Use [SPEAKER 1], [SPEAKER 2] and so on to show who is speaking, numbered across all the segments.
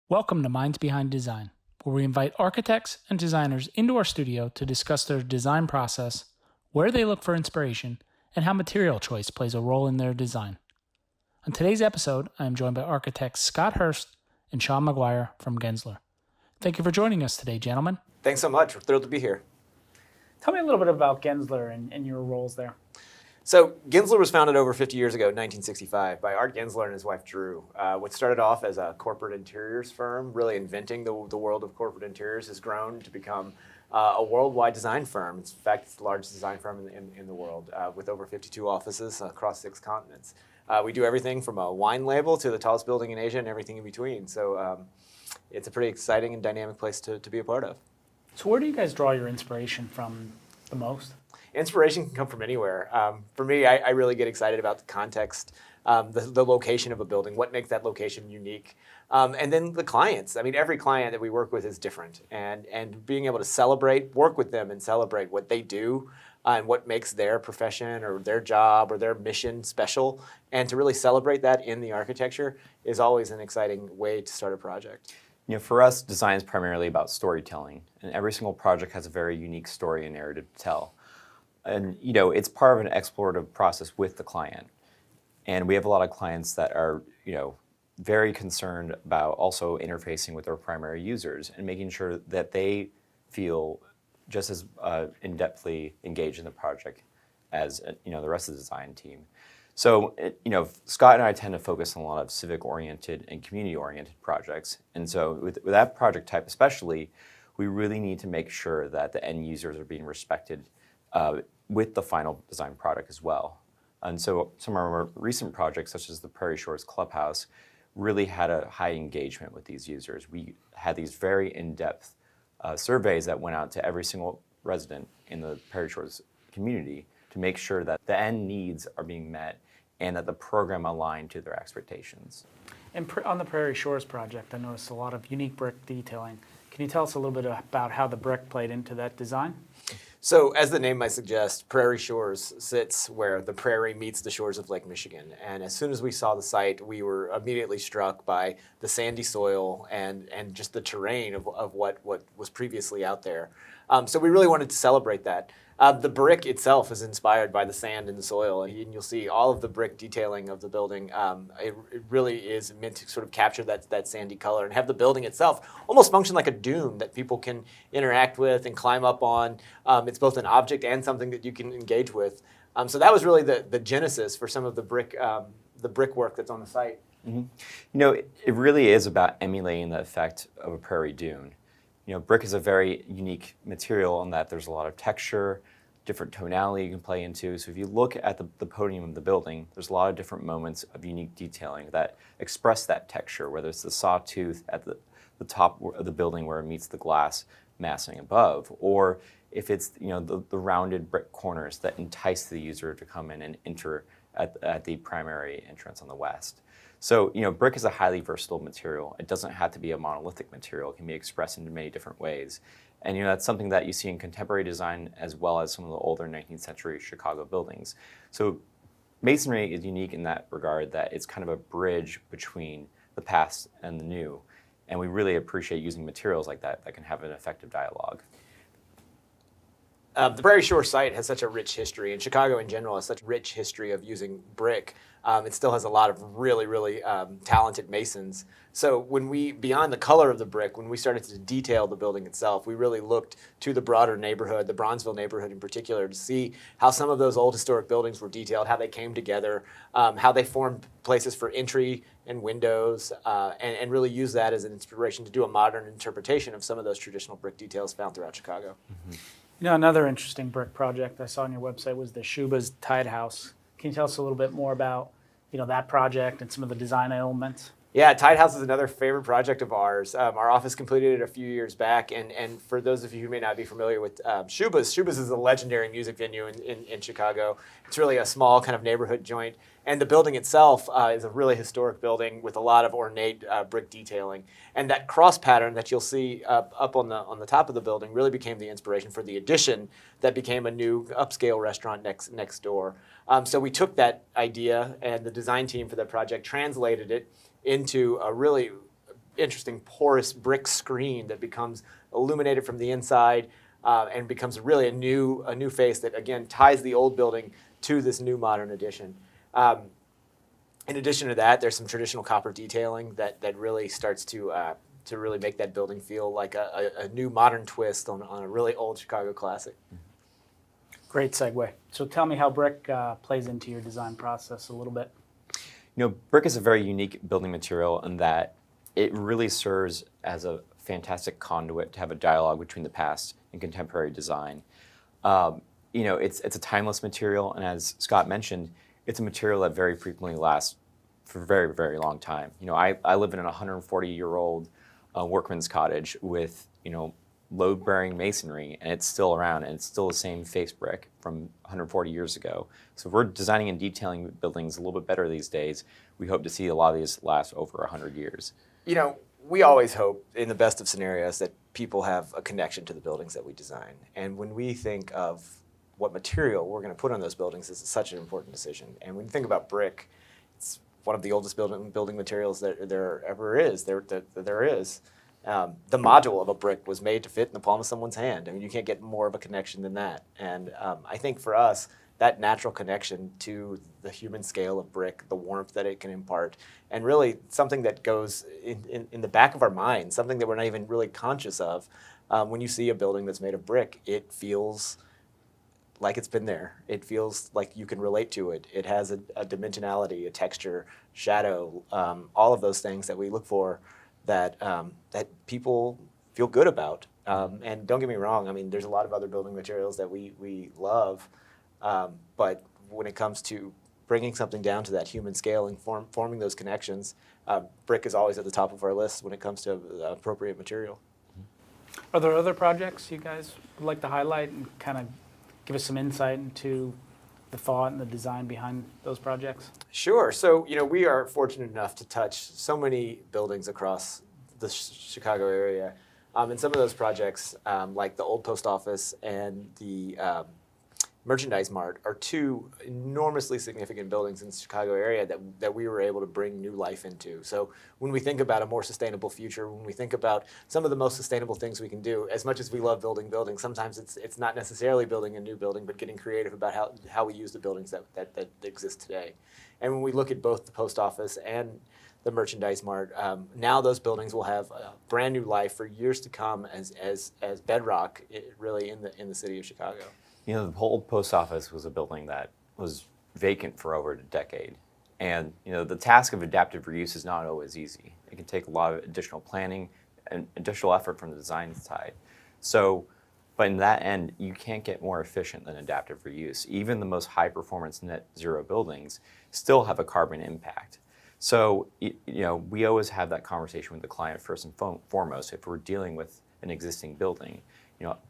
[SPEAKER 1] Welcome to Minds Behind Design, where we invite architects and designers into our studio to discuss their design process, where they look for inspiration, and how material choice plays a role in their design. On today's episode, I am joined by architects Scott Hurst and Sean McGuire from Gensler. Thank you for joining us today, gentlemen.
[SPEAKER 2] Thanks so much. We're thrilled to be here.
[SPEAKER 1] Tell me a little bit about Gensler and your roles there.
[SPEAKER 2] So Gensler was founded over 50 years ago in 1965 by Art Gensler and his wife Drew. What started off as a corporate interiors firm, really inventing the world of corporate interiors, has grown to become a worldwide design firm. In fact, it's the largest design firm in the world with over 52 offices across 6 continents. We do everything from a wine label to the tallest building in Asia and everything in between. So it's a pretty exciting and dynamic place to be a part of.
[SPEAKER 1] So where do you guys draw your inspiration from the most?
[SPEAKER 2] Inspiration can come from anywhere. For me, I really get excited about the context, the location of a building, what makes that location unique, and then the clients. I mean, every client that we work with is different, and being able to work with them and celebrate what they do and what makes their profession or their job or their mission special, and to really celebrate that in the architecture is always an exciting way to start a project.
[SPEAKER 3] You know, for us, design is primarily about storytelling, and every single project has a very unique story and narrative to tell. And you know, it's part of an explorative process with the client. And we have a lot of clients that are, very concerned about also interfacing with their primary users and making sure that they feel just as in-depthly engaged in the project as the rest of the design team. So, Scott and I tend to focus on a lot of civic-oriented and community-oriented projects. And so with that project type especially, we really need to make sure that the end users are being respected with the final design product as well. And so some of our more recent projects, such as the Prairie Shores Clubhouse, really had a high engagement with these users. We had these very in-depth surveys that went out to every single resident in the Prairie Shores community to make sure that the end needs are being met and that the program aligned to their expectations.
[SPEAKER 1] And on the Prairie Shores project, I noticed a lot of unique brick detailing. Can you tell us a little bit about how the brick played into that design?
[SPEAKER 2] So, as the name might suggest, Prairie Shores sits where the prairie meets the shores of Lake Michigan. And as soon as we saw the site, we were immediately struck by the sandy soil and just the terrain of what was previously out there. So we really wanted to celebrate that. The brick itself is inspired by the sand in the soil, and you'll see all of the brick detailing of the building. It really is meant to sort of capture that sandy color and have the building itself almost function like a dune that people can interact with and climb up on. It's both an object and something that you can engage with. So that was really the genesis for some of the brickwork that's on the site.
[SPEAKER 3] Mm-hmm. It really is about emulating the effect of a prairie dune. Brick is a very unique material in that there's a lot of texture, different tonality you can play into. So if you look at the podium of the building, there's a lot of different moments of unique detailing that express that texture, whether it's the sawtooth at the top of the building where it meets the glass massing above, or if it's the rounded brick corners that entice the user to come in and enter at the primary entrance on the west. So, brick is a highly versatile material. It doesn't have to be a monolithic material. It can be expressed in many different ways. And, that's something that you see in contemporary design as well as some of the older 19th century Chicago buildings. So masonry is unique in that regard that it's kind of a bridge between the past and the new. And we really appreciate using materials like that can have an effective dialogue.
[SPEAKER 2] The Prairie Shore site has such a rich history, and Chicago in general has such a rich history of using brick. It still has a lot of really, really talented masons. So beyond the color of the brick, when we started to detail the building itself, we really looked to the broader neighborhood, the Bronzeville neighborhood in particular, to see how some of those old historic buildings were detailed, how they came together, how they formed places for entry and windows, and really use that as an inspiration to do a modern interpretation of some of those traditional brick details found throughout Chicago.
[SPEAKER 3] Mm-hmm.
[SPEAKER 1] Another interesting brick project I saw on your website was the Shuba's Tide House. Can you tell us a little bit more about, that project and some of the design elements?
[SPEAKER 2] Yeah, Tide House is another favorite project of ours. Our office completed it a few years back, and for those of you who may not be familiar with Shuba's is a legendary music venue in Chicago. It's really a small kind of neighborhood joint, and the building itself is a really historic building with a lot of ornate brick detailing. And that cross pattern that you'll see up on the top of the building really became the inspiration for the addition that became a new upscale restaurant next door. So we took that idea, and the design team for that project translated it into a really interesting porous brick screen that becomes illuminated from the inside and becomes really a new face that, again, ties the old building to this new modern addition. In addition to that, there's some traditional copper detailing that really starts to really make that building feel like a new modern twist on a really old Chicago classic.
[SPEAKER 1] Great segue. So tell me how brick plays into your design process a little bit.
[SPEAKER 3] Brick is a very unique building material in that it really serves as a fantastic conduit to have a dialogue between the past and contemporary design. It's a timeless material, and as Scott mentioned, it's a material that very frequently lasts for a very, very long time. I live in a 140-year-old workman's cottage with, load-bearing masonry, and it's still around, and it's still the same face brick from 140 years ago. So if we're designing and detailing buildings a little bit better these days, we hope to see a lot of these last over 100 years.
[SPEAKER 2] We always hope, in the best of scenarios, that people have a connection to the buildings that we design. And when we think of what material we're going to put on those buildings, this is such an important decision. And when you think about brick, it's one of the oldest building materials that there ever is. There is. The module of a brick was made to fit in the palm of someone's hand. I mean, you can't get more of a connection than that. And I think for us, that natural connection to the human scale of brick, the warmth that it can impart, and really something that goes in the back of our mind, something that we're not even really conscious of. When you see a building that's made of brick, it feels like it's been there. It feels like you can relate to it. It has a dimensionality, a texture, shadow, all of those things that we look for that people feel good about. And don't get me wrong, I mean, there's a lot of other building materials that we love, but when it comes to bringing something down to that human scale and forming those connections, brick is always at the top of our list when it comes to appropriate material.
[SPEAKER 1] Are there other projects you guys would like to highlight and kind of give us some insight into the thought and the design behind those projects?
[SPEAKER 2] Sure. So, we are fortunate enough to touch so many buildings across the Chicago area. And some of those projects, like the old post office and the Merchandise Mart, are two enormously significant buildings in the Chicago area that we were able to bring new life into. So when we think about a more sustainable future, when we think about some of the most sustainable things we can do, as much as we love building buildings, sometimes it's not necessarily building a new building, but getting creative about how we use the buildings that exist today. And when we look at both the post office and the Merchandise Mart, now those buildings will have a brand new life for years to come as bedrock, really, in the city of Chicago.
[SPEAKER 3] The whole post office was a building that was vacant for over a decade. And, the task of adaptive reuse is not always easy. It can take a lot of additional planning and additional effort from the design side. So, but in that end, you can't get more efficient than adaptive reuse. Even the most high performance net zero buildings still have a carbon impact. So, we always have that conversation with the client first and foremost. If we're dealing with an existing building,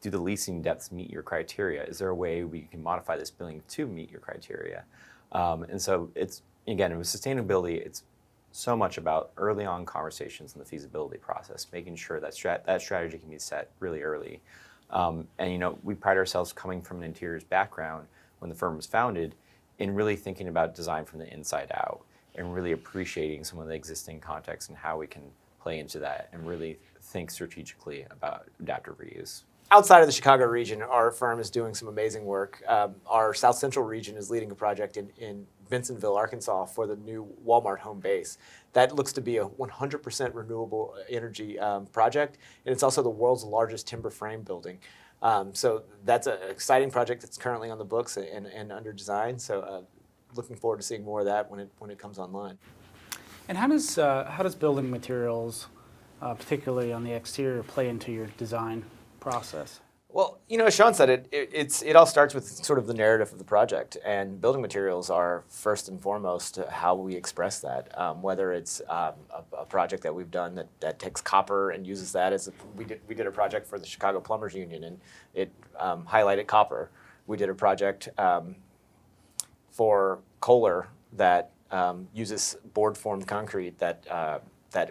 [SPEAKER 3] do the leasing depths meet your criteria? Is there a way we can modify this building to meet your criteria? And so it's, again, with sustainability, it's so much about early on conversations in the feasibility process, making sure that that strategy can be set really early. And we pride ourselves, coming from an interiors background when the firm was founded, in really thinking about design from the inside out and really appreciating some of the existing context and how we can play into that and really think strategically about adaptive reuse.
[SPEAKER 2] Outside of the Chicago region, our firm is doing some amazing work. Our South Central region is leading a project in Bensenville, Arkansas, for the new Walmart home base. That looks to be a 100% renewable energy project, and it's also the world's largest timber frame building. So that's an exciting project that's currently on the books and under design. So looking forward to seeing more of that when it comes online.
[SPEAKER 1] And how does building materials, particularly on the exterior, play into your design process?
[SPEAKER 2] Well, as Sean said, it all starts with sort of the narrative of the project, and building materials are first and foremost how we express that. Whether it's a project that we've done that takes copper and uses that as we did a project for the Chicago Plumbers Union, and it highlighted copper. We did a project for Kohler that uses board-formed concrete that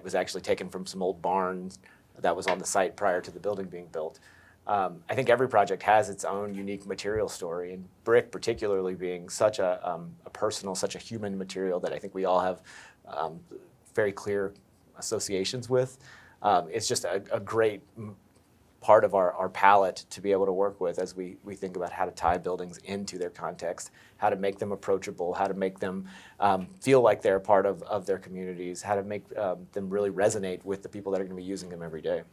[SPEAKER 2] was actually taken from some old barns that was on the site prior to the building being built. I think every project has its own unique material story, and brick particularly being such a personal, such a human material that I think we all have very clear associations with. It's just a great part of our palette to be able to work with as we think about how to tie buildings into their context, how to make them approachable, how to make them feel like they're a part of their communities, how to make them really resonate with the people that are going to be using them every day.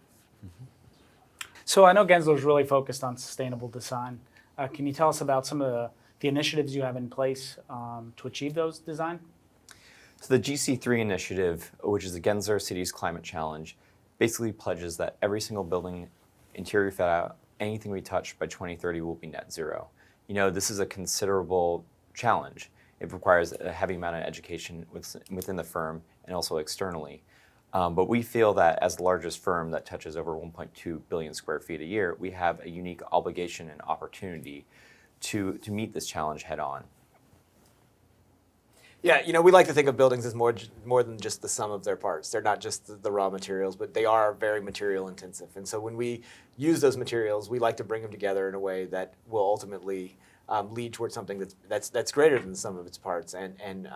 [SPEAKER 1] So I know Gensler is really focused on sustainable design. Can you tell us about some of the initiatives you have in place to achieve those design?
[SPEAKER 3] So the GC3 initiative, which is the Gensler Cities Climate Challenge, basically pledges that every single building, interior fit out, anything we touch by 2030 will be net zero. You know, this is a considerable challenge. It requires a heavy amount of education within the firm and also externally. But we feel that as the largest firm that touches over 1.2 billion square feet a year, we have a unique obligation and opportunity to meet this challenge head on.
[SPEAKER 2] Yeah, you know, we like to think of buildings as more than just the sum of their parts. They're not just the raw materials, but they are very material intensive. And so when we use those materials, we like to bring them together in a way that will ultimately lead towards something that's greater than the sum of its parts and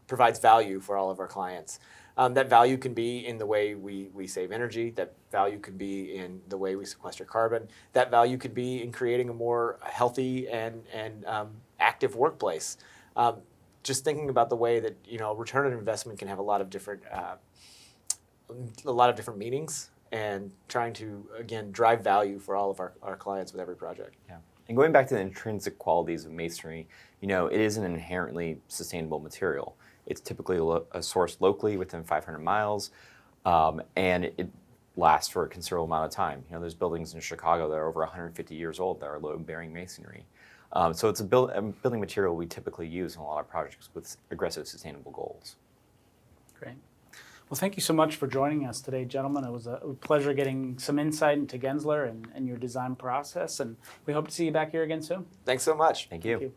[SPEAKER 2] provides value for all of our clients. That value can be in the way we save energy. That value could be in the way we sequester carbon. That value could be in creating a more healthy and active workplace. Just thinking about the way that, you know, return on investment can have a lot of different meanings, and trying to, again, drive value for all of our clients with every project.
[SPEAKER 3] Yeah. And going back to the intrinsic qualities of masonry, you know, it is an inherently sustainable material. It's typically sourced locally within 500 miles, and it lasts for a considerable amount of time. You know, there's buildings in Chicago that are over 150 years old that are load-bearing masonry. So it's a building material we typically use in a lot of projects with aggressive sustainable goals.
[SPEAKER 1] Great. Well, thank you so much for joining us today, gentlemen. It was a pleasure getting some insight into Gensler and your design process, and we hope to see you back here again soon.
[SPEAKER 2] Thanks so much.
[SPEAKER 3] Thank you.
[SPEAKER 1] Thank you.